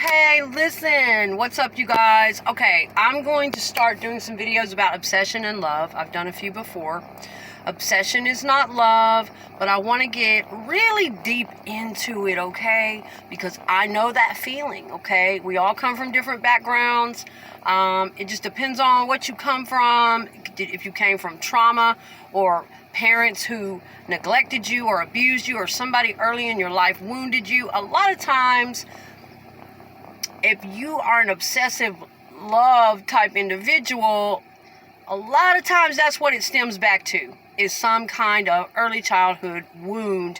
Hey, listen, what's up, you guys? Okay, I'm going to start doing some videos about obsession and love. I've done a few before. Obsession is not love, but I want to get really deep into it, okay? Because I know that feeling, okay? We all come from different backgrounds. It just depends on what you come from. If you came from trauma or parents who neglected you or abused you or somebody early in your life wounded you, a lot of times, if you are an obsessive love type individual, a lot of times that's what it stems back to, is some kind of early childhood wound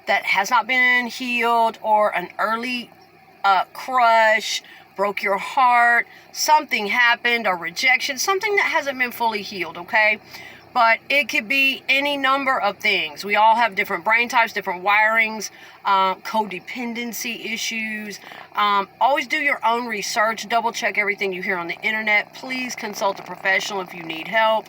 that has not been healed, or an early crush broke your heart, something happened, or rejection, something that hasn't been fully healed, okay? But it could be any number of things. We all have different brain types, different wirings, codependency issues. Always do your own research. Double check everything you hear on the internet. Please consult a professional if you need help.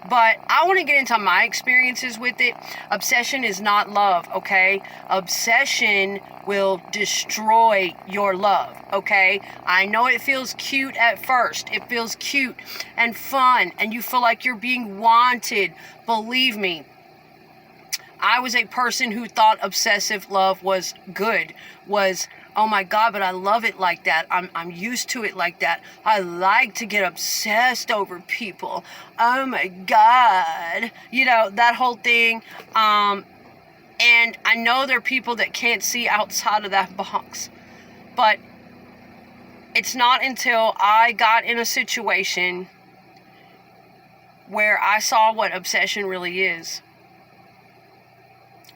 But I want to get into my experiences with it. Obsession is not love, okay? Obsession will destroy your love, okay? I know it feels cute at first. It feels cute and fun, and you feel like you're being wanted. Believe me, I was a person who thought obsessive love was good, oh my God, but I love it like that. I'm used to it like that. I like to get obsessed over people. Oh my God. You know, that whole thing. And I know there are people that can't see outside of that box. But it's not until I got in a situation where I saw what obsession really is,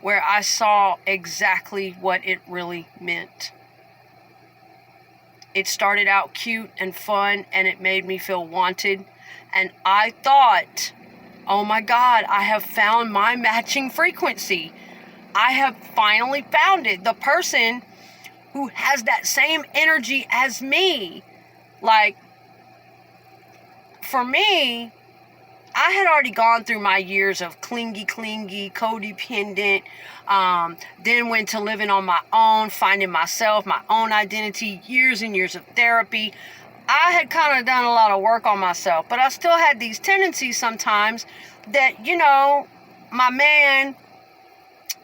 where I saw exactly what it really meant. It started out cute and fun, and it made me feel wanted. And I thought, oh my God, I have found my matching frequency. I have finally found it. The person who has that same energy as me. Like, for me, I had already gone through my years of clingy, codependent, then went to living on my own, finding myself, my own identity, years and years of therapy. I had kind of done a lot of work on myself, but I still had these tendencies sometimes that, you know, my man,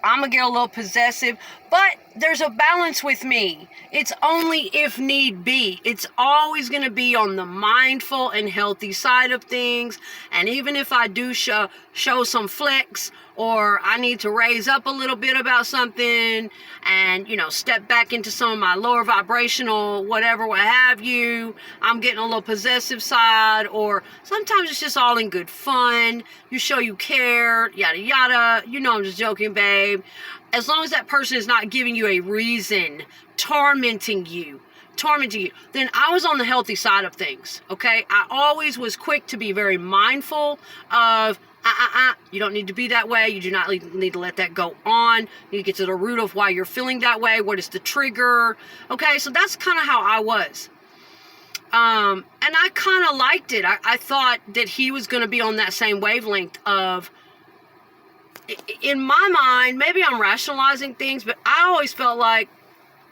I'm going to get a little possessive, but there's a balance with me. It's only if need be. It's always going to be on the mindful and healthy side of things. And even if I do show some flex, or I need to raise up a little bit about something and, you know, step back into some of my lower vibrational whatever, what have you, I'm getting a little possessive side, or sometimes it's just all in good fun. You show you care, yada, yada. You know I'm just joking, babe. As long as that person is not giving you a reason, tormenting you, then I was on the healthy side of things, okay? I always was quick to be very mindful of, you don't need to be that way. You do not need to let that go on. You need to get to the root of why you're feeling that way. What is the trigger? Okay, so that's kind of how I was. And I kind of liked it. I thought that he was going to be on that same wavelength of, in my mind, maybe I'm rationalizing things, but I always felt like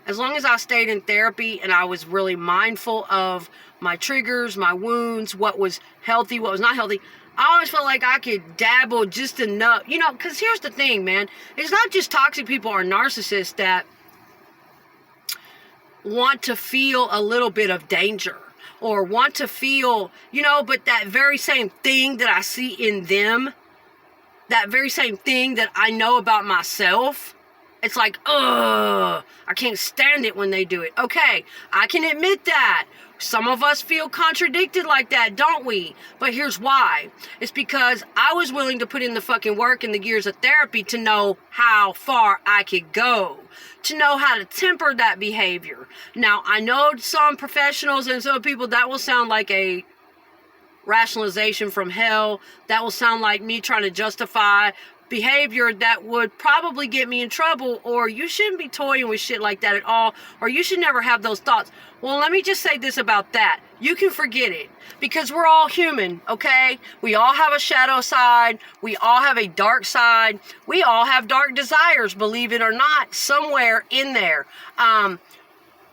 as long as I stayed in therapy and I was really mindful of my triggers, my wounds, what was healthy, what was not healthy, I always felt like I could dabble just enough. You know, because here's the thing, man. It's not just toxic people or narcissists that want to feel a little bit of danger or want to feel, you know, but that very same thing that I see in them, that very same thing that I know about myself, it's like, ugh, I can't stand it when they do it. Okay, I can admit that. Some of us feel contradicted like that, don't we? But here's why. It's because I was willing to put in the fucking work and the years of therapy to know how far I could go, to know how to temper that behavior. Now, I know some professionals and some people, that will sound like a rationalization from hell. That will sound like me trying to justify behavior that would probably get me in trouble, or you shouldn't be toying with shit like that at all, or you should never have those thoughts. Well, let me just say this about that. You can forget it, because we're all human, okay? We all have a shadow side. We all have a dark side. We all have dark desires, believe it or not, somewhere in there.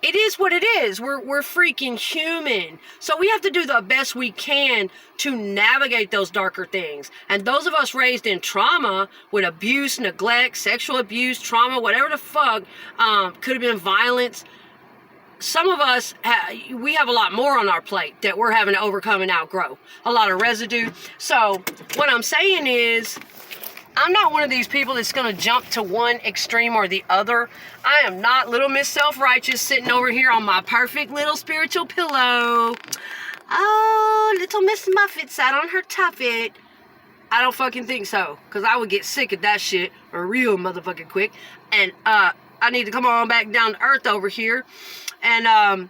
it is what it is. We're freaking human. So we have to do the best we can to navigate those darker things. And those of us raised in trauma with abuse, neglect, sexual abuse, trauma, whatever the fuck, could have been violence. Some of us, we have a lot more on our plate that we're having to overcome and outgrow. A lot of residue. So what I'm saying is, I'm not one of these people that's going to jump to one extreme or the other. I am not Little Miss Self-Righteous sitting over here on my perfect little spiritual pillow. Oh, Little Miss Muffet sat on her tuffet. I don't fucking think so. Because I would get sick of that shit real motherfucking quick. And I need to come on back down to earth over here. And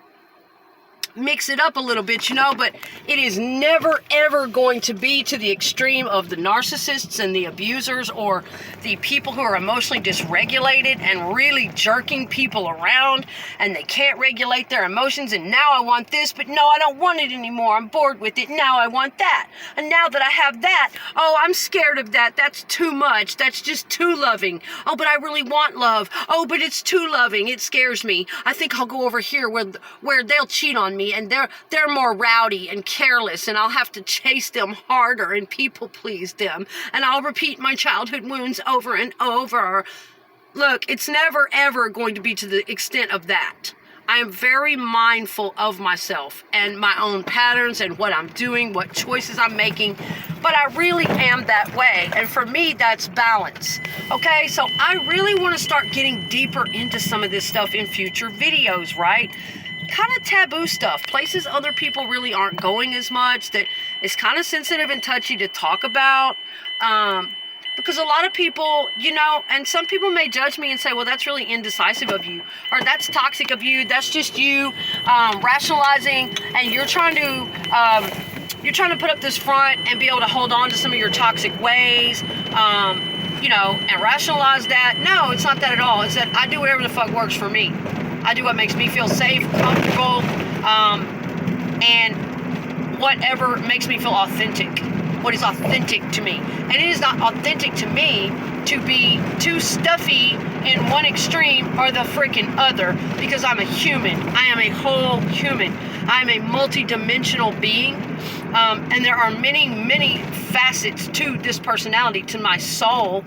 mix it up a little bit, you know, but it is never ever going to be to the extreme of the narcissists and the abusers or the people who are emotionally dysregulated and really jerking people around and they can't regulate their emotions, and now I want this, but no, I don't want it anymore, I'm bored with it, now I want that, and now that I have that, oh, I'm scared of that, that's too much, that's just too loving, oh, but I really want love, oh, but it's too loving, it scares me, I think I'll go over here where they'll cheat on me, and they're more rowdy and careless, and I'll have to chase them harder and people please them, and I'll repeat my childhood wounds over and over. Look, it's never ever going to be to the extent of that. I am very mindful of myself and my own patterns and what I'm doing, what choices I'm making, but I really am that way, and for me that's balance. Okay, so I really want to start getting deeper into some of this stuff in future videos, right? Kind of taboo stuff, places other people really aren't going as much, that is kind of sensitive and touchy to talk about, because a lot of people, you know, and some people may judge me and say, well, that's really indecisive of you, or that's toxic of you, that's just you rationalizing, and you're trying to put up this front and be able to hold on to some of your toxic ways, you know, and rationalize that. No, it's not that at all. It's that I do whatever the fuck works for me. I do what makes me feel safe, comfortable, and whatever makes me feel authentic. What is authentic to me. And it is not authentic to me to be too stuffy in one extreme or the freaking other, because I'm a human. I am a whole human. I am a multi-dimensional being, and there are many, many facets to this personality, to my soul.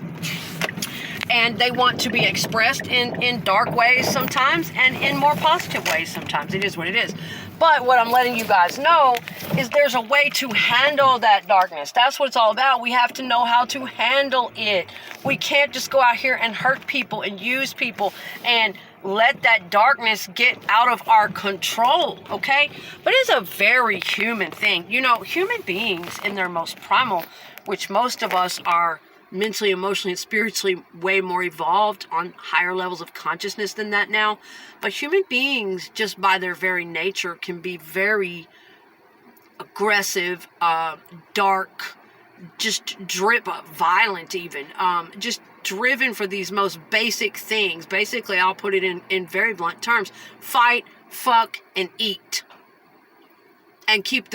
And they want to be expressed in dark ways sometimes and in more positive ways sometimes. It is what it is. But what I'm letting you guys know is there's a way to handle that darkness. That's what it's all about. We have to know how to handle it. We can't just go out here and hurt people and use people and let that darkness get out of our control, okay? But it's a very human thing. You know, human beings in their most primal, which most of us are mentally, emotionally, and spiritually way more evolved on higher levels of consciousness than that now. But human beings, just by their very nature, can be very aggressive, dark, just violent even, just driven for these most basic things. Basically, I'll put it in very blunt terms: fight, fuck, and eat. And keep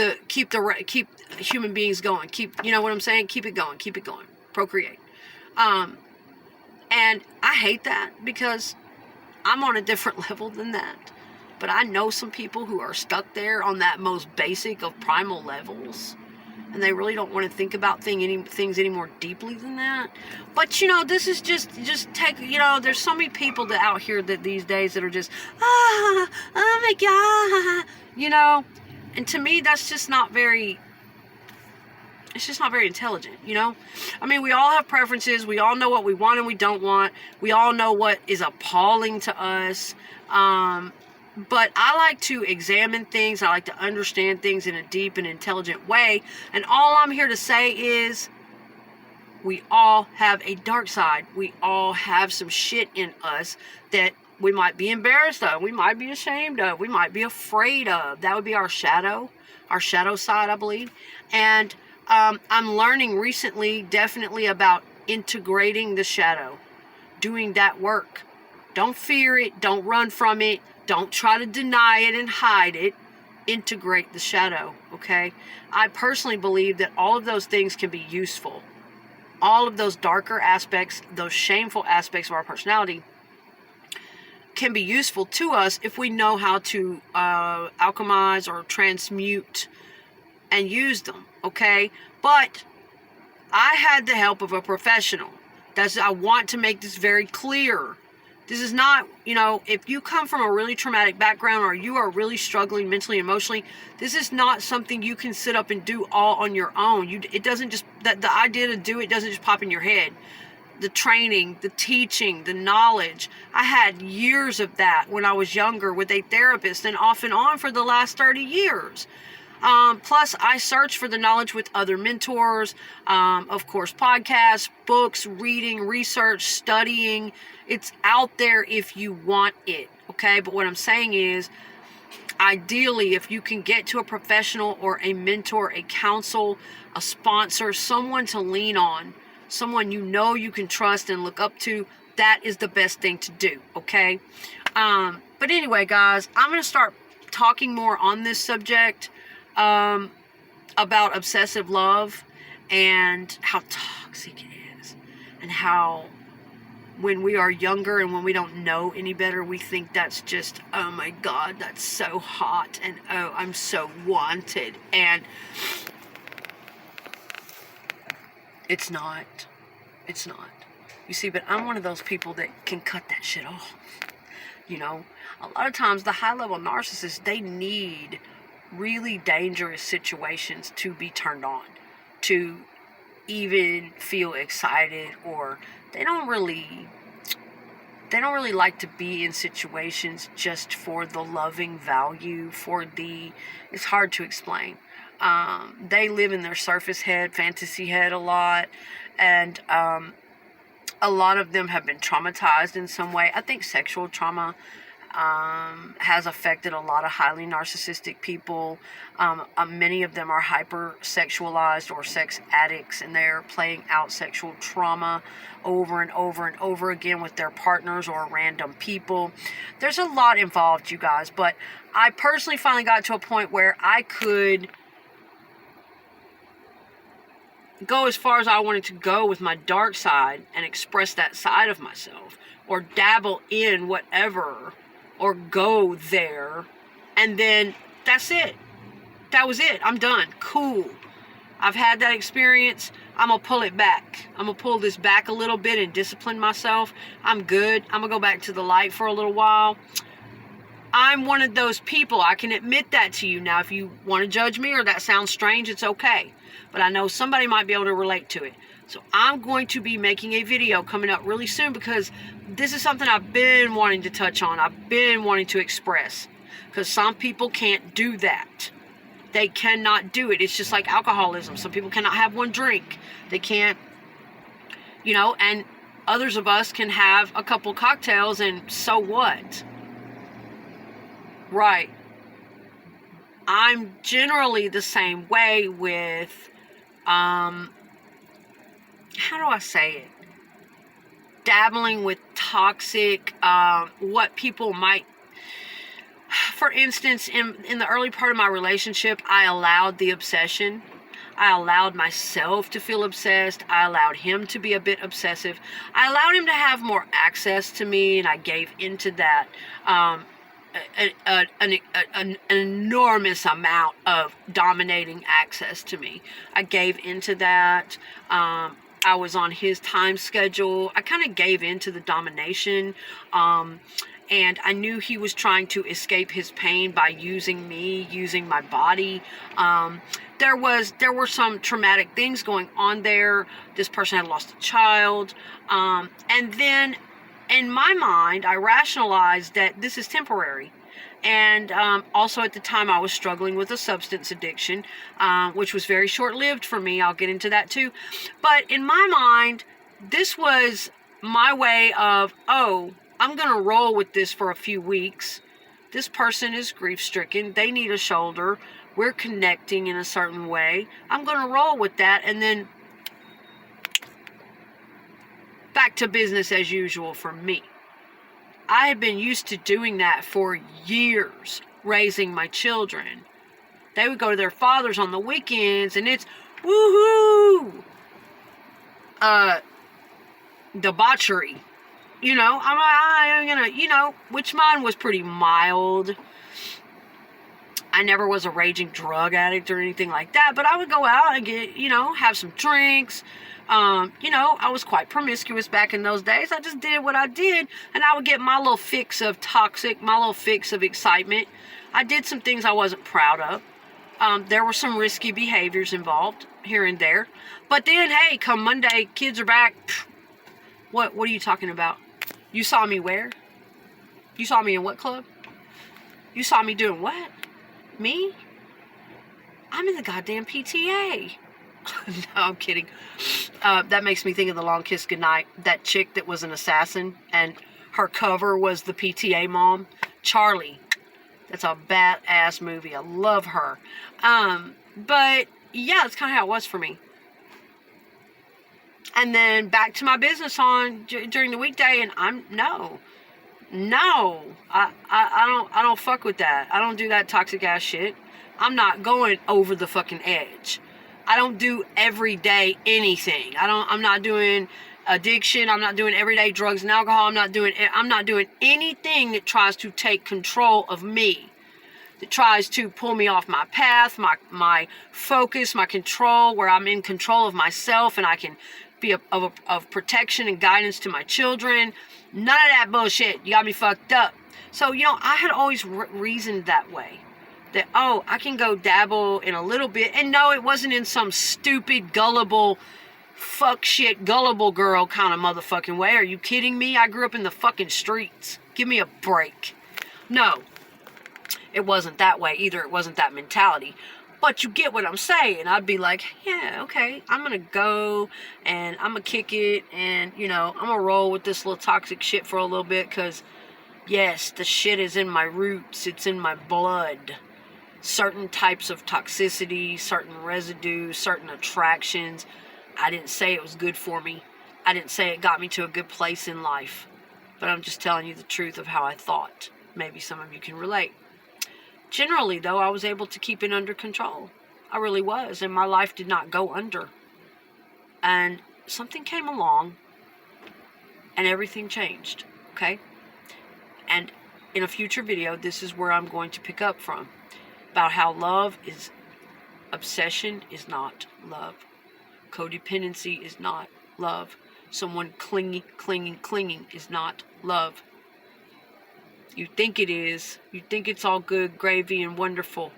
human beings going. You know what I'm saying? Keep it going. Procreate. And I hate that because I'm on a different level than that. But I know some people who are stuck there on that most basic of primal levels, and they really don't want to think about things any more deeply than that. But you know, this is just take, you know, there's so many people that out here that these days that are just oh my god, you know, and to me that's just not very. It's just not very intelligent, you know? I mean, we all have preferences. We all know what we want and we don't want. We all know what is appalling to us. But I like to examine things. I like to understand things in a deep and intelligent way. And all I'm here to say is we all have a dark side. We all have some shit in us that we might be embarrassed of. We might be ashamed of. We might be afraid of. That would be our shadow side, I believe. And I'm learning recently definitely about integrating the shadow, doing that work. Don't fear it. Don't run from it. Don't try to deny it and hide it. Integrate the shadow, okay? I personally believe that all of those things can be useful. All of those darker aspects, those shameful aspects of our personality can be useful to us if we know how to alchemize or transmute and use them, okay? But I had the help of a professional. I want to make this very clear. This is not, if you come from a really traumatic background or you are really struggling mentally, emotionally, this is not something you can sit up and do all on your own. It doesn't just, the idea to do it doesn't just pop in your head. The training, the teaching, the knowledge. I had years of that when I was younger with a therapist, and off and on for the last 30 years. Plus, I search for the knowledge with other mentors, of course, podcasts, books, reading, research, studying. It's out there if you want it, okay? But what I'm saying is, ideally, if you can get to a professional or a mentor, a counsel, a sponsor, someone to lean on, someone you can trust and look up to, that is the best thing to do, okay? But anyway, guys, I'm going to start talking more on this subject about obsessive love and how toxic it is, and how when we are younger and when we don't know any better, we think that's just, oh my God, that's so hot, and oh, I'm so wanted, and it's not. It's not. You see, but I'm one of those people that can cut that shit off. A lot of times the high-level narcissists, they need really dangerous situations to be turned on, to even feel excited, or they don't really like to be in situations just for the loving value, it's hard to explain. They live in their surface head, fantasy head a lot, and a lot of them have been traumatized in some way. I think sexual trauma has affected a lot of highly narcissistic people. Many of them are hypersexualized or sex addicts, and they're playing out sexual trauma over and over and over again with their partners or random people. There's a lot involved, you guys, but I personally finally got to a point where I could go as far as I wanted to go with my dark side and express that side of myself, or dabble in whatever, or go there, and then that's it. That was it. I'm done. Cool. I've had that experience. I'm going to pull it back. I'm going to pull this back a little bit and discipline myself. I'm good. I'm going to go back to the light for a little while. I'm one of those people. I can admit that to you. Now, if you want to judge me or that sounds strange, it's okay. But I know somebody might be able to relate to it. So I'm going to be making a video coming up really soon, because this is something I've been wanting to touch on. I've been wanting to express. Because some people can't do that. They cannot do it. It's just like alcoholism. Some people cannot have one drink. They can't, and others of us can have a couple cocktails, and so what? Right. I'm generally the same way with, how do I say it? Dabbling with toxic, what people might, for instance, in the early part of my relationship, I allowed the obsession. I allowed myself to feel obsessed. I allowed him to be a bit obsessive. I allowed him to have more access to me, and I gave into that, an enormous amount of dominating access to me. I gave into that. I was on his time schedule. I kind of gave into the domination. And I knew he was trying to escape his pain by using me, using my body. There were some traumatic things going on there. This person had lost a child. And then in my mind, I rationalized that this is temporary. And also at the time, I was struggling with a substance addiction, which was very short-lived for me. I'll get into that too. But in my mind, this was my way of, I'm going to roll with this for a few weeks. This person is grief-stricken. They need a shoulder. We're connecting in a certain way. I'm going to roll with that, and then back to business as usual for me. I had been used to doing that for years, raising my children. They would go to their fathers on the weekends, and it's woohoo! Debauchery. You know, I'm gonna, you know, which mine was pretty mild. I never was a raging drug addict or anything like that, but I would go out and get, you know, have some drinks. You know, I was quite promiscuous back in those days. I just did what I did, and I would get my little fix of toxic, my little fix of excitement. I did some things I wasn't proud of. There were some risky behaviors involved here and there. But then, hey, come Monday, kids are back. What are you talking about? You saw me where? You saw me in what club? You saw me doing what? Me? I'm in the goddamn PTA. No, I'm kidding. That makes me think of The Long Kiss Goodnight. That chick that was an assassin, and her cover was the PTA mom. Charlie. That's a badass movie. I love her. But, yeah, that's kind of how it was for me. And then back to my business on during the weekday, and no, I don't fuck with that. I don't do that toxic ass shit. I'm not going over the fucking edge. I don't do everyday anything. I'm not doing addiction. I'm not doing everyday drugs and alcohol. I'm not doing anything that tries to take control of me, that tries to pull me off my path, my focus, my control, where I'm in control of myself and I can be of protection and guidance to my children. None of that bullshit. You got me fucked up. So, you know, I had always reasoned that way. That, oh, I can go dabble in a little bit. And no, it wasn't in some stupid, gullible, fuck shit, gullible girl kind of motherfucking way. Are you kidding me? I grew up in the fucking streets. Give me a break. No, it wasn't that way either. It wasn't that mentality. But you get what I'm saying. I'd be like, yeah, okay, I'm going to go and I'm going to kick it and, you know, I'm going to roll with this little toxic shit for a little bit because, yes, the shit is in my roots. It's in my blood. Certain types of toxicity, certain residues, certain attractions. I didn't say it was good for me. I didn't say it got me to a good place in life. But I'm just telling you the truth of how I thought. Maybe some of you can relate. Generally, though, I was able to keep it under control. I really was, and my life did not go under. And something came along, and everything changed, okay? And in a future video, this is where I'm going to pick up from, about how obsession is not love. Codependency is not love. Someone clinging is not love. You think it is. You think it's all good, gravy, and wonderful.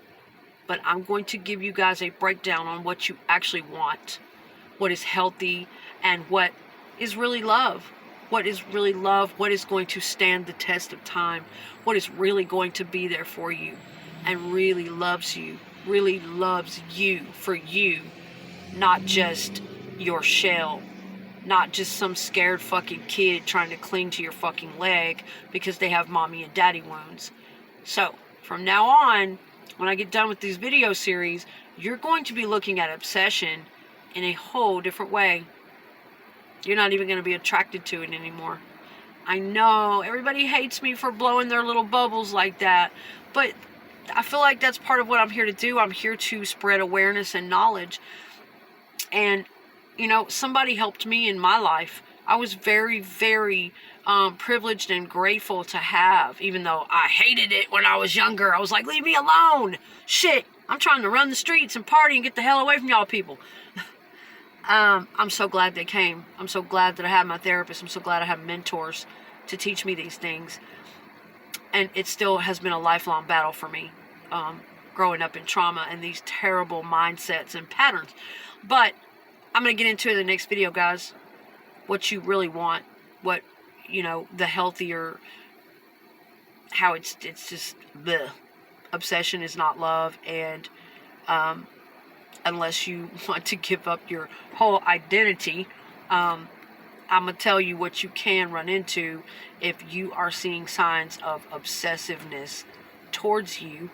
But I'm going to give you guys a breakdown on what you actually want. What is healthy and what is really love. What is really love. What is going to stand the test of time. What is really going to be there for you. And really loves you. Really loves you for you. Not just your shell. Not just some scared fucking kid trying to cling to your fucking leg because they have mommy and daddy wounds. So, from now on, when I get done with these video series, you're going to be looking at obsession in a whole different way. You're not even going to be attracted to it anymore. I know, everybody hates me for blowing their little bubbles like that, but I feel like that's part of what I'm here to do. I'm here to spread awareness and knowledge. And you know, somebody helped me in my life. I was very, very privileged and grateful to have, even though I hated it when I was younger. I was like, leave me alone. Shit, I'm trying to run the streets and party and get the hell away from y'all people. I'm so glad they came. I'm so glad that I had my therapist. I'm so glad I have mentors to teach me these things. And it still has been a lifelong battle for me, growing up in trauma and these terrible mindsets and patterns. But I'm going to get into it in the next video, guys. What you really want. What, you know, the healthier, how it's just, bleh. Obsession is not love. And unless you want to give up your whole identity, I'm going to tell you what you can run into if you are seeing signs of obsessiveness towards you.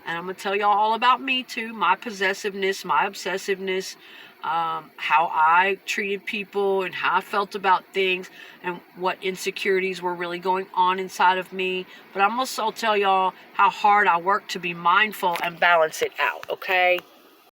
And I'm going to tell y'all all about me too. My possessiveness, my obsessiveness, how I treated people and how I felt about things and what insecurities were really going on inside of me. But I'm also tell y'all how hard I work to be mindful and balance it out, okay?